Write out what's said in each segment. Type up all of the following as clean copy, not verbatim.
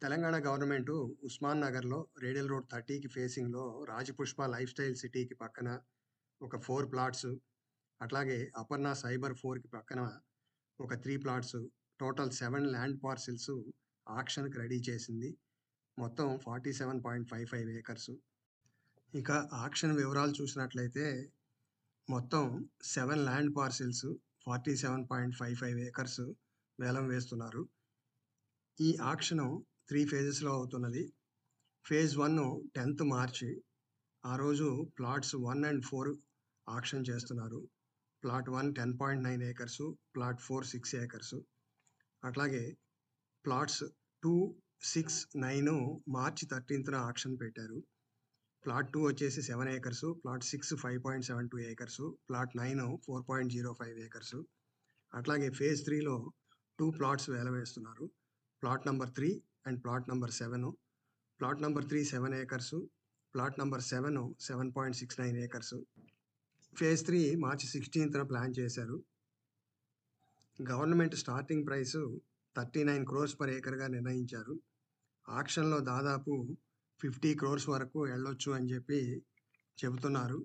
Telangana government Osman నగర్‌లో radial road 30కి ఫేసింగ్‌లో Rajapushpa life style సిటీకి పక్కన ఒక 4 ప్లాట్సు, అట్లాగే అపర్ణ సైబర్ 4కి పక్కన ఒక 3 ప్లాట్సు, టోటల్ 7 ల్యాండ్ పార్సిల్సు ఆక్షన్‌కి రెడీ చేసింది. మొత్తం 47.55 ఏకర్సు. ఇక ఆక్షన్ వివరాలు చూసినట్లయితే మొత్తం 7 ల్యాండ్ పార్సిల్స్ 47.55 ఏకర్స్ వేలం వేస్తున్నారు. ఈ ఆక్షను 3 ఫేజెస్‌లో అవుతున్నది. ఫేజ్ 1 10థ్ మార్చి. ఆ రోజు ప్లాట్స్ 1 అండ్ 4 ఆక్షన్ చేస్తున్నారు. Plot 1 10.9 acres, plot 4 6 acres. అట్లాగే ప్లాట్స్ 2, 6, 9 మార్చి 13థ్‌న ఆక్షన్ పెట్టారు. ప్లాట్ 2 వచ్చేసి 7 ఏకర్సు, ప్లాట్ 6 5.72 ఏకర్సు, ప్లాట్ 9 4.05 ఏకర్సు. అట్లాగే ఫేజ్ 3లో 2 ప్లాట్స్ వేలం వేస్తున్నారు. Plot number 3 and plot number 7. Plot number 3 7 acres, plot number 7 7.69 acres. Phase 3 March 16థ్‌న ప్లాన్ చేశారు. Government starting price 39 crores per ఏకర్‌గా నిర్ణయించారు. ఆక్షన్‌లో దాదాపు 50 క్రోర్స్ వరకు ఎళ్ళొచ్చు అని చెప్పి చెబుతున్నారు.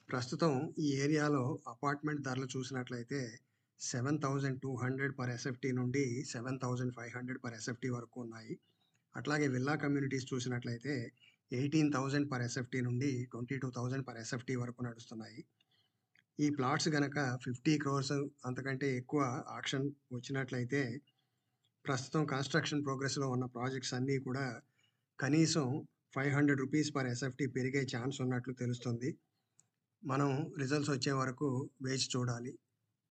ప్రస్తుతం ఈ ఏరియాలో అపార్ట్మెంట్ ధరలు చూసినట్లయితే 7,200 పర్ ఎస్ఎఫ్టీ నుండి 7,500 పర్ ఎస్ఎఫ్టీ వరకు ఉన్నాయి. అట్లాగే విల్లా కమ్యూనిటీస్ చూసినట్లయితే 18,000 పర్ ఎస్ఎఫ్టీ నుండి 22,000 పర్ ఎస్ఎఫ్టీ వరకు నడుస్తున్నాయి. ఈ ప్లాట్స్ గనక 50 క్రోర్స్ అంతకంటే ఎక్కువ ఆక్షన్ వచ్చినట్లయితే ప్రస్తుతం కన్‌స్ట్రక్షన్ ప్రోగ్రెస్‌లో ఉన్న ప్రాజెక్ట్స్ అన్నీ కూడా కనీసం ₹500 పర్ ఎస్ఎఫ్టీ పెరిగే ఛాన్స్ ఉన్నట్లు తెలుస్తుంది. మనం రిజల్ట్స్ వచ్చే వరకు వేచి చూడాలి.